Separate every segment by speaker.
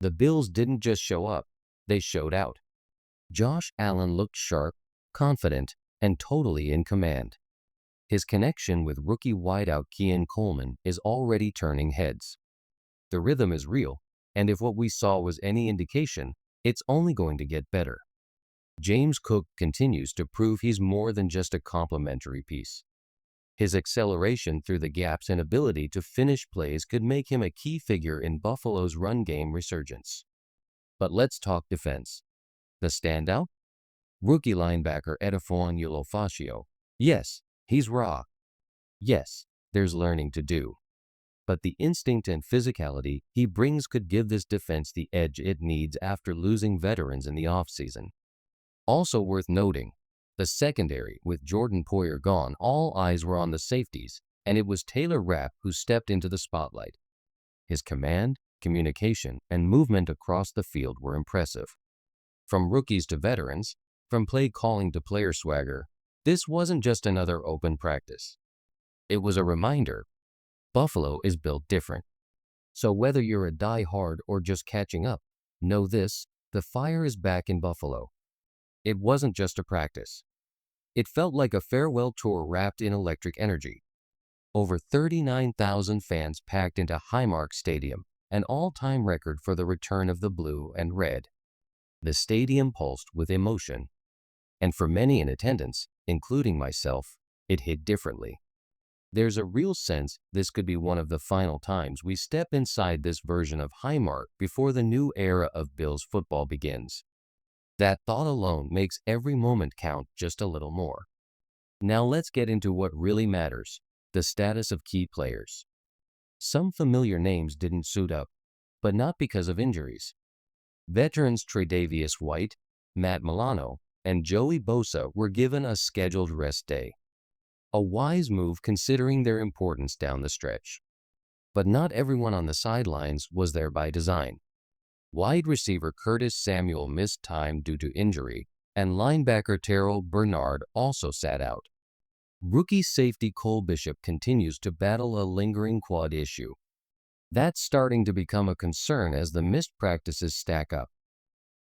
Speaker 1: The Bills didn't just show up, they showed out. Josh Allen looked sharp, confident, and totally in command. His connection with rookie wideout Keon Coleman is already turning heads. The rhythm is real, and if what we saw was any indication, it's only going to get better. James Cook continues to prove he's more than just a complementary piece. His acceleration through the gaps and ability to finish plays could make him a key figure in Buffalo's run game resurgence. But let's talk defense. The standout? Rookie linebacker Edefon Ulofaccio. Yes, he's raw. Yes, there's learning to do. But the instinct and physicality he brings could give this defense the edge it needs after losing veterans in the offseason. Also worth noting, the secondary, with Jordan Poyer gone, all eyes were on the safeties, and it was Taylor Rapp who stepped into the spotlight. His command, communication, and movement across the field were impressive. From rookies to veterans, from play calling to player swagger, this wasn't just another open practice. It was a reminder, Buffalo is built different. So whether you're a die-hard or just catching up, know this, the fire is back in Buffalo. It wasn't just a practice. It felt like a farewell tour wrapped in electric energy. Over 39,000 fans packed into Highmark Stadium, an all-time record for the return of the blue and red. The stadium pulsed with emotion, and for many in attendance, including myself, it hit differently. There's a real sense this could be one of the final times we step inside this version of Highmark before the new era of Bills football begins. That thought alone makes every moment count just a little more. Now let's get into what really matters, the status of key players. Some familiar names didn't suit up, but not because of injuries. Veterans Tre'Davious White, Matt Milano, and Joey Bosa were given a scheduled rest day. A wise move considering their importance down the stretch. But not everyone on the sidelines was there by design. Wide receiver Curtis Samuel missed time due to injury, and linebacker Terrell Bernard also sat out. Rookie safety Cole Bishop continues to battle a lingering quad issue. That's starting to become a concern as the missed practices stack up.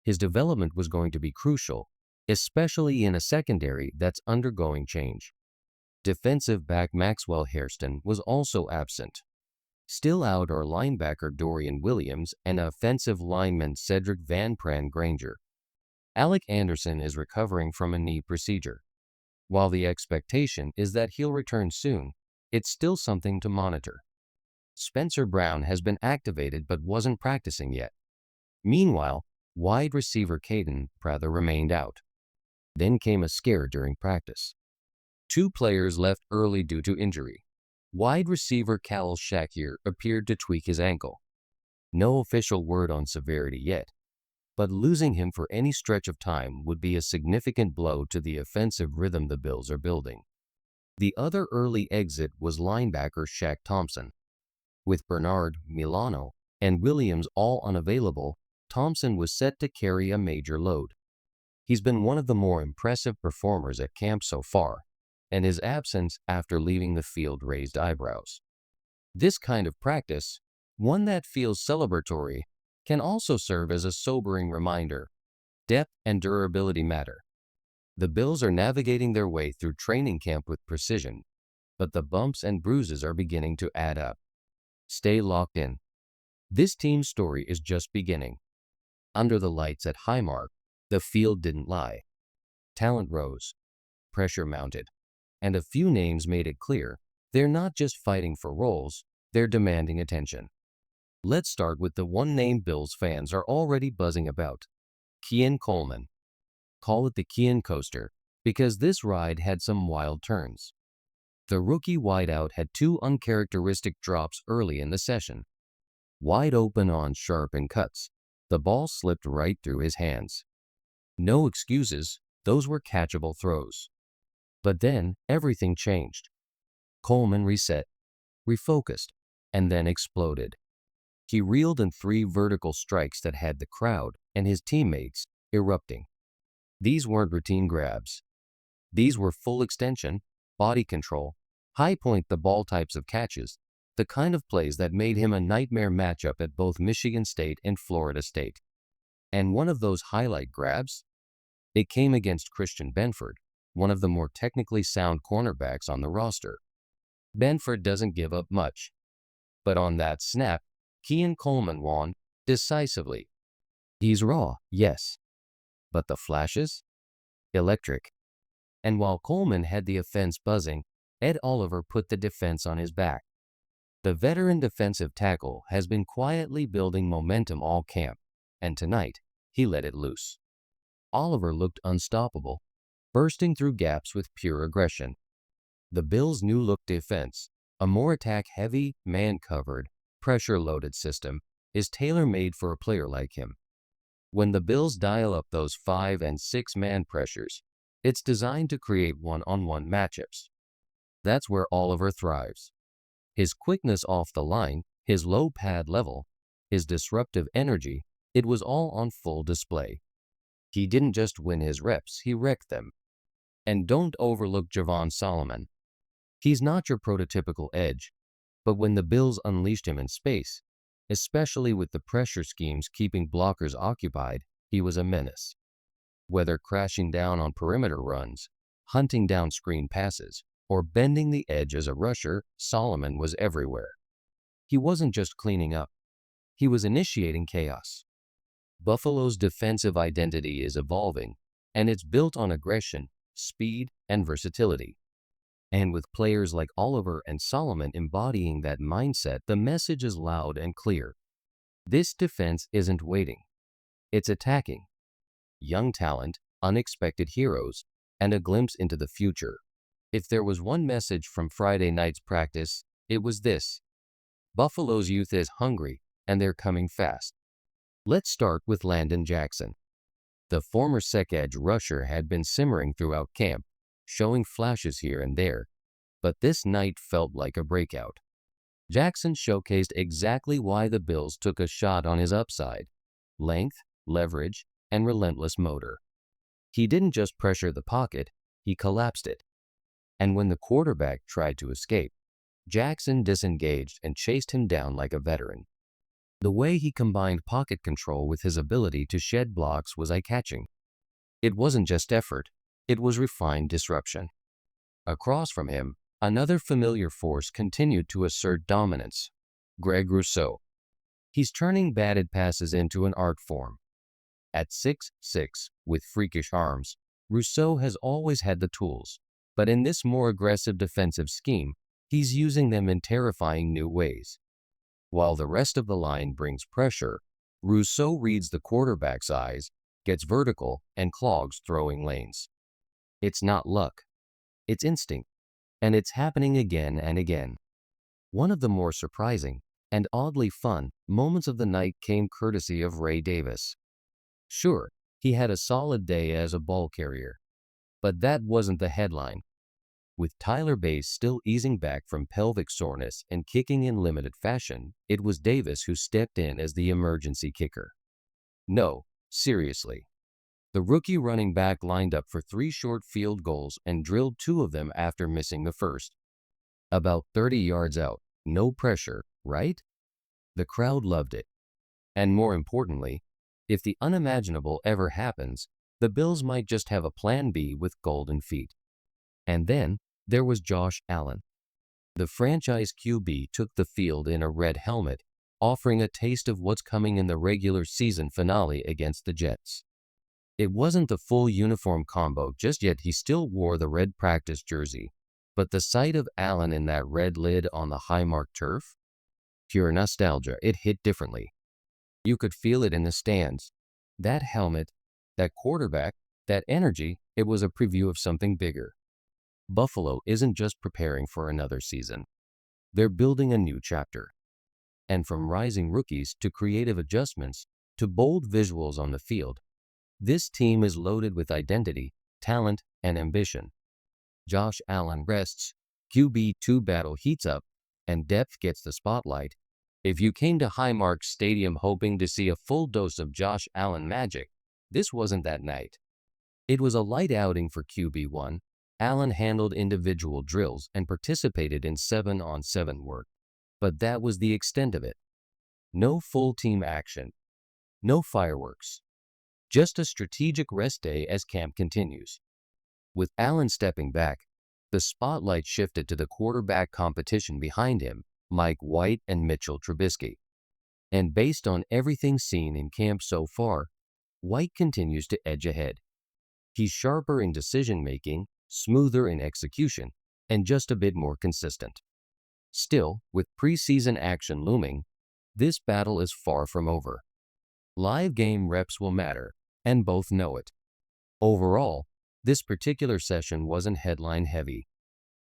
Speaker 1: His development was going to be crucial, especially in a secondary that's undergoing change. Defensive back Maxwell Hairston was also absent. Still out are linebacker Dorian Williams and offensive lineman Cedric Van Pran Granger. Alec Anderson is recovering from a knee procedure. While the expectation is that he'll return soon, it's still something to monitor. Spencer Brown has been activated but wasn't practicing yet. Meanwhile, wide receiver Caden Prather remained out. Then came a scare during practice. 2 players left early due to injury. Wide receiver Khalil Shakir appeared to tweak his ankle. No official word on severity yet, but losing him for any stretch of time would be a significant blow to the offensive rhythm the Bills are building. The other early exit was linebacker Shaq Thompson. With Bernard, Milano, and Williams all unavailable, Thompson was set to carry a major load. He's been one of the more impressive performers at camp so far, and his absence after leaving the field raised eyebrows. This kind of practice, one that feels celebratory, can also serve as a sobering reminder. Depth and durability matter. The Bills are navigating their way through training camp with precision, but the bumps and bruises are beginning to add up. Stay locked in. This team's story is just beginning. Under the lights at Highmark, the field didn't lie. Talent rose, pressure mounted, and a few names made it clear they're not just fighting for roles, they're demanding attention. Let's start with the one name Bills fans are already buzzing about, Keon Coleman. Call it the Keon Coaster, because this ride had some wild turns. The rookie wideout had 2 uncharacteristic drops early in the session. Wide open on sharp and cuts, the ball slipped right through his hands. No excuses, those were catchable throws. But then, everything changed. Coleman reset, refocused, and then exploded. He reeled in 3 vertical strikes that had the crowd and his teammates erupting. These weren't routine grabs. These were full extension, body control, high point the ball types of catches the kind of plays that made him a nightmare matchup at both Michigan State and Florida State. And one of those highlight grabs? It came against Christian Benford, one of the more technically sound cornerbacks on the roster. Benford doesn't give up much. But on that snap, Keon Coleman won decisively. He's raw, yes. But the flashes? Electric. And while Coleman had the offense buzzing, Ed Oliver put the defense on his back. The veteran defensive tackle has been quietly building momentum all camp, and tonight, he let it loose. Oliver looked unstoppable, bursting through gaps with pure aggression. The Bills' new-look defense, a more attack-heavy, man-covered, pressure-loaded system, is tailor-made for a player like him. When the Bills dial up those 5- and 6-man pressures, it's designed to create one-on-one matchups. That's where Oliver thrives. His quickness off the line, his low pad level, his disruptive energy, it was all on full display. He didn't just win his reps, he wrecked them. And don't overlook Javon Solomon. He's not your prototypical edge, but when the Bills unleashed him in space, especially with the pressure schemes keeping blockers occupied, he was a menace. Whether crashing down on perimeter runs, hunting down screen passes, or bending the edge as a rusher, Solomon was everywhere. He wasn't just cleaning up. He was initiating chaos. Buffalo's defensive identity is evolving, and it's built on aggression, speed, and versatility. And with players like Oliver and Solomon embodying that mindset, the message is loud and clear. This defense isn't waiting. It's attacking. Young talent, unexpected heroes, and a glimpse into the future. If there was one message from Friday night's practice, it was this: Buffalo's youth is hungry, and they're coming fast. Let's start with Landon Jackson. The former Sec edge rusher had been simmering throughout camp, showing flashes here and there, but this night felt like a breakout. Jackson showcased exactly why the Bills took a shot on his upside: length, leverage, and relentless motor. He didn't just pressure the pocket, he collapsed it. And when the quarterback tried to escape, Jackson disengaged and chased him down like a veteran. The way he combined pocket control with his ability to shed blocks was eye-catching. It wasn't just effort, it was refined disruption. Across from him, another familiar force continued to assert dominance: Greg Rousseau. He's turning batted passes into an art form. At 6'6", with freakish arms, Rousseau has always had the tools, but in this more aggressive defensive scheme, he's using them in terrifying new ways. While the rest of the line brings pressure, Rousseau reads the quarterback's eyes, gets vertical, and clogs throwing lanes. It's not luck. It's instinct. And it's happening again and again. One of the more surprising and oddly fun moments of the night came courtesy of Ray Davis. Sure, he had a solid day as a ball carrier, but that wasn't the headline. With Tyler Bass still easing back from pelvic soreness and kicking in limited fashion, it was Davis who stepped in as the emergency kicker. No, seriously. The rookie running back lined up for 3 short field goals and drilled 2 of them after missing the first. About 30 yards out, no pressure, right? The crowd loved it. And more importantly, if the unimaginable ever happens, the Bills might just have a plan B with golden feet. And then there was Josh Allen. The franchise QB took the field in a red helmet, offering a taste of what's coming in the regular season finale against the Jets. It wasn't the full uniform combo just yet. He still wore the red practice jersey, but the sight of Allen in that red lid on the Highmark turf? Pure nostalgia, it hit differently. You could feel it in the stands. That helmet, that quarterback, that energy, it was a preview of something bigger. Buffalo isn't just preparing for another season. They're building a new chapter. And from rising rookies to creative adjustments to bold visuals on the field, this team is loaded with identity, talent, and ambition. Josh Allen rests, QB2 battle heats up, and depth gets the spotlight. If you came to Highmark Stadium hoping to see a full dose of Josh Allen magic, this wasn't that night. It was a light outing for QB1. Allen handled individual drills and participated in 7-on-7 work. But that was the extent of it. No full team action, no fireworks, just a strategic rest day as camp continues. With Allen stepping back, the spotlight shifted to the quarterback competition behind him, Mike White and Mitchell Trubisky. And based on everything seen in camp so far, White continues to edge ahead. He's sharper in decision-making, smoother in execution, and just a bit more consistent. Still, with preseason action looming, this battle is far from over. Live game reps will matter, and both know it. Overall, this particular session wasn't headline-heavy.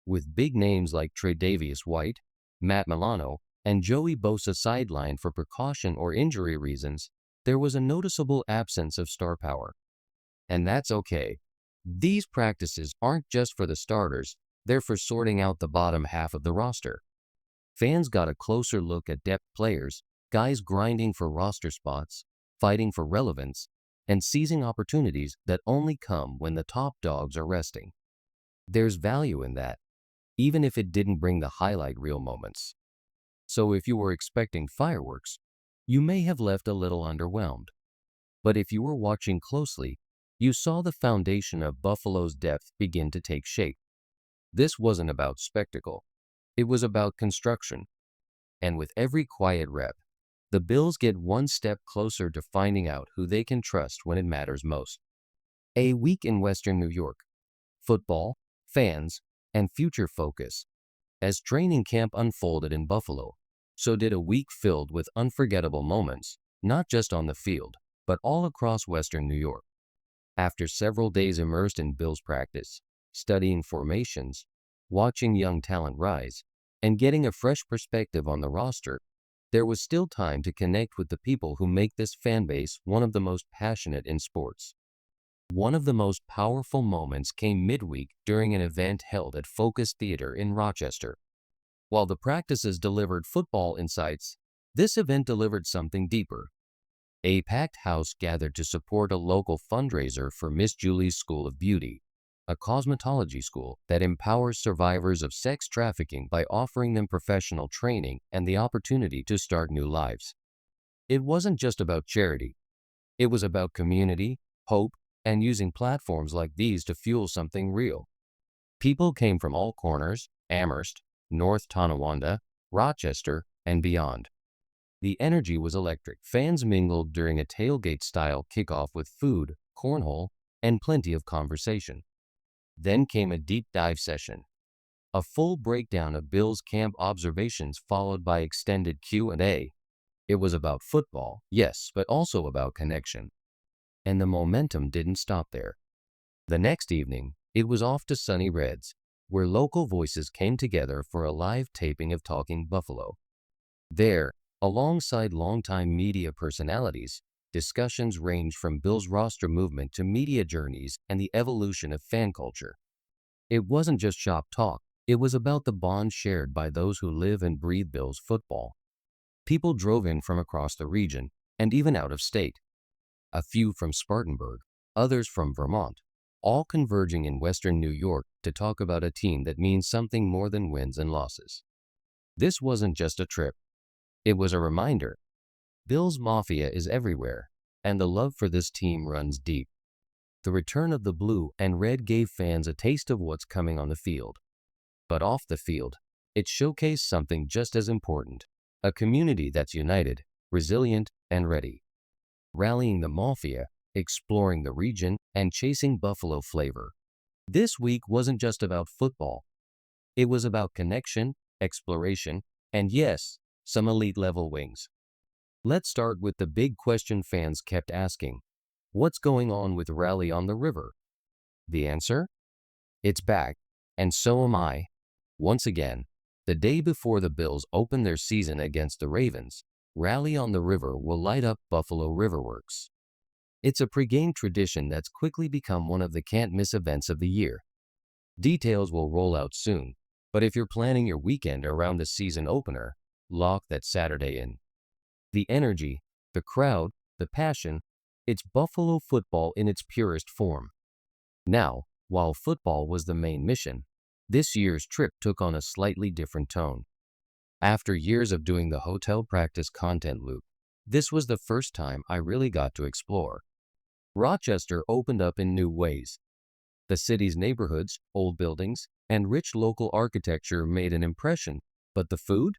Speaker 1: With big names like Tre'Davious White, Matt Milano, and Joey Bosa sidelined for precaution or injury reasons, there was a noticeable absence of star power. And that's okay. These practices aren't just for the starters, they're for sorting out the bottom half of the roster. Fans got a closer look at depth players, guys grinding for roster spots, fighting for relevance, and seizing opportunities that only come when the top dogs are resting. There's value in that, even if it didn't bring the highlight reel moments. So if you were expecting fireworks, you may have left a little underwhelmed. But if you were watching closely, you saw the foundation of Buffalo's depth begin to take shape. This wasn't about spectacle. It was about construction. And with every quiet rep, the Bills get one step closer to finding out who they can trust when it matters most. A week in Western New York. Football, fans, and future focus. As training camp unfolded in Buffalo, so did a week filled with unforgettable moments, not just on the field, but all across Western New York. After several days immersed in Bills practice, studying formations, watching young talent rise, and getting a fresh perspective on the roster, there was still time to connect with the people who make this fanbase one of the most passionate in sports. One of the most powerful moments came midweek during an event held at Focus Theater in Rochester. While the practices delivered football insights, this event delivered something deeper. A packed house gathered to support a local fundraiser for Miss Julie's School of Beauty, a cosmetology school that empowers survivors of sex trafficking by offering them professional training and the opportunity to start new lives. It wasn't just about charity. It was about community, hope, and using platforms like these to fuel something real. People came from all corners: Amherst, North Tonawanda, Rochester, and beyond. The energy was electric. Fans mingled during a tailgate-style kickoff with food, cornhole, and plenty of conversation. Then came a deep dive session. A full breakdown of Bills camp observations followed by extended Q&A. It was about football, yes, but also about connection. And the momentum didn't stop there. The next evening, it was off to Sunny Reds, where local voices came together for a live taping of Talking Buffalo. There, alongside longtime media personalities, discussions ranged from Bills roster movement to media journeys and the evolution of fan culture. It wasn't just shop talk, it was about the bond shared by those who live and breathe Bills football. People drove in from across the region and even out of state. A few from Spartanburg, others from Vermont, all converging in Western New York to talk about a team that means something more than wins and losses. This wasn't just a trip. It was a reminder. Bills Mafia is everywhere, and the love for this team runs deep. The return of the blue and red gave fans a taste of what's coming on the field. But off the field, it showcased something just as important: a community that's united, resilient, and ready. Rallying the Mafia, exploring the region, and chasing Buffalo flavor. This week wasn't just about football. It was about connection, exploration, and yes, some elite-level wings. Let's start with the big question fans kept asking. What's going on with Rally on the River? The answer? It's back, and so am I. Once again, the day before the Bills open their season against the Ravens, Rally on the River will light up Buffalo Riverworks. It's a pregame tradition that's quickly become one of the can't-miss events of the year. Details will roll out soon, but if you're planning your weekend around the season opener, lock that Saturday in. The energy, the crowd, the passion, it's Buffalo football in its purest form. Now, while football was the main mission, this year's trip took on a slightly different tone. After years of doing the hotel practice content loop, this was the first time I really got to explore. Rochester opened up in new ways. The city's neighborhoods, old buildings, and rich local architecture made an impression, but the food?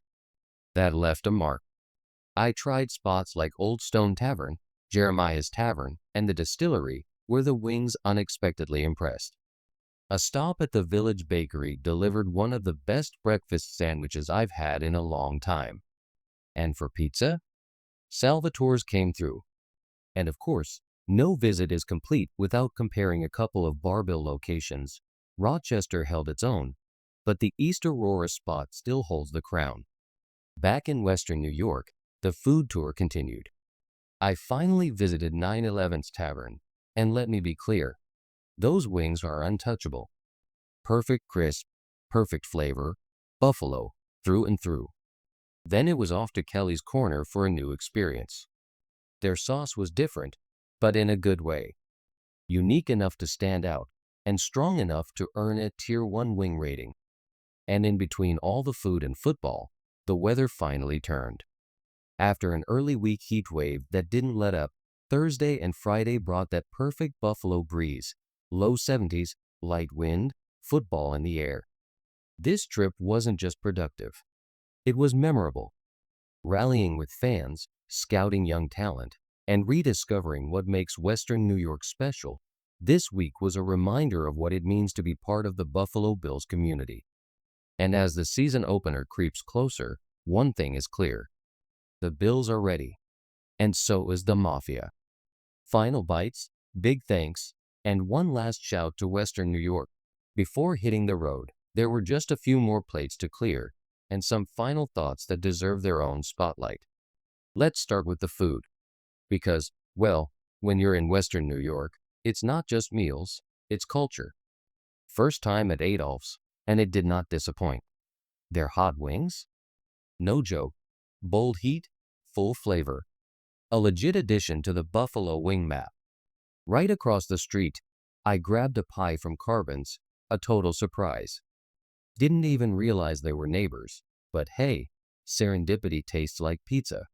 Speaker 1: That left a mark. I tried spots like Old Stone Tavern, Jeremiah's Tavern, and the Distillery, where the wings unexpectedly impressed. A stop at the Village Bakery delivered one of the best breakfast sandwiches I've had in a long time. And for pizza? Salvatore's came through. And of course, no visit is complete without comparing a couple of Barbill locations. Rochester held its own, but the East Aurora spot still holds the crown. Back in Western New York, the food tour continued. I finally visited 9/11's Tavern, and let me be clear, those wings are untouchable. Perfect crisp, perfect flavor, buffalo, through and through. Then it was off to Kelly's Corner for a new experience. Their sauce was different, but in a good way. Unique enough to stand out, and strong enough to earn a Tier 1 wing rating. And in between all the food and football, the weather finally turned. After an early week heat wave that didn't let up, Thursday and Friday brought that perfect Buffalo breeze, low 70s, light wind, football in the air. This trip wasn't just productive. It was memorable. Rallying with fans, scouting young talent, and rediscovering what makes Western New York special, this week was a reminder of what it means to be part of the Buffalo Bills community. And as the season opener creeps closer, one thing is clear. The Bills are ready, and so is the Mafia. Final bites, big thanks, and one last shout to Western New York. Before hitting the road, there were just a few more plates to clear, and some final thoughts that deserve their own spotlight. Let's start with the food. Because, well, when you're in Western New York, it's not just meals, it's culture. First time at Adolph's, and it did not disappoint. Their hot wings? No joke. Bold heat, full flavor. A legit addition to the Buffalo wing map. Right across the street, I grabbed a pie from Carbon's, a total surprise. Didn't even realize they were neighbors, but hey, serendipity tastes like pizza.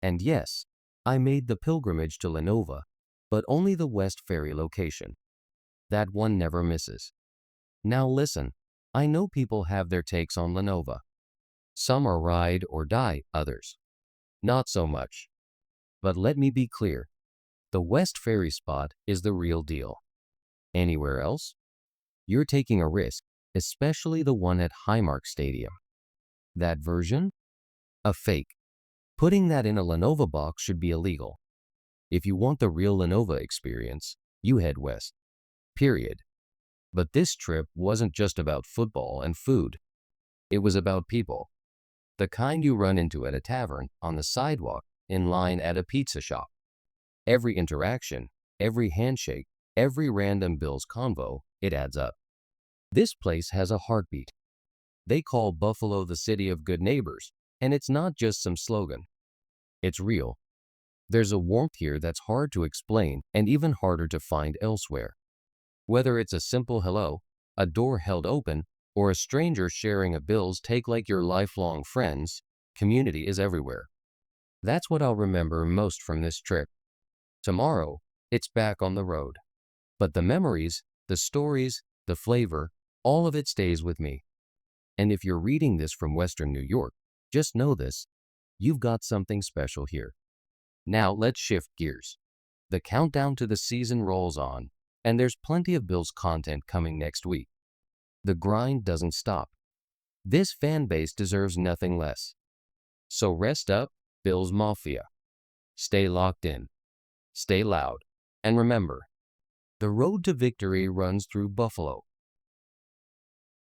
Speaker 1: And yes, I made the pilgrimage to Lenova, but only the West Ferry location. That one never misses. Now listen, I know people have their takes on Lenova. Some are ride or die, others not so much. But let me be clear, the West Ferry spot is the real deal. Anywhere else? You're taking a risk, especially the one at Highmark Stadium. That version? A fake. Putting that in a Lenova box should be illegal. If you want the real Lenova experience, you head west. Period. But this trip wasn't just about football and food. It was about people. The kind you run into at a tavern, on the sidewalk, in line at a pizza shop. Every interaction, every handshake, every random Bills convo, it adds up. This place has a heartbeat. They call Buffalo the city of good neighbors, and it's not just some slogan. It's real. There's a warmth here that's hard to explain and even harder to find elsewhere. Whether it's a simple hello, a door held open, or a stranger sharing a Bills take like your lifelong friends, community is everywhere. That's what I'll remember most from this trip. Tomorrow, it's back on the road. But the memories, the stories, the flavor, all of it stays with me. And if you're reading this from Western New York, just know this, you've got something special here. Now let's shift gears. The countdown to the season rolls on, and there's plenty of Bills content coming next week. The grind doesn't stop. This fan base deserves nothing less. So rest up, Bills Mafia. Stay locked in. Stay loud. And remember, the road to victory runs through Buffalo.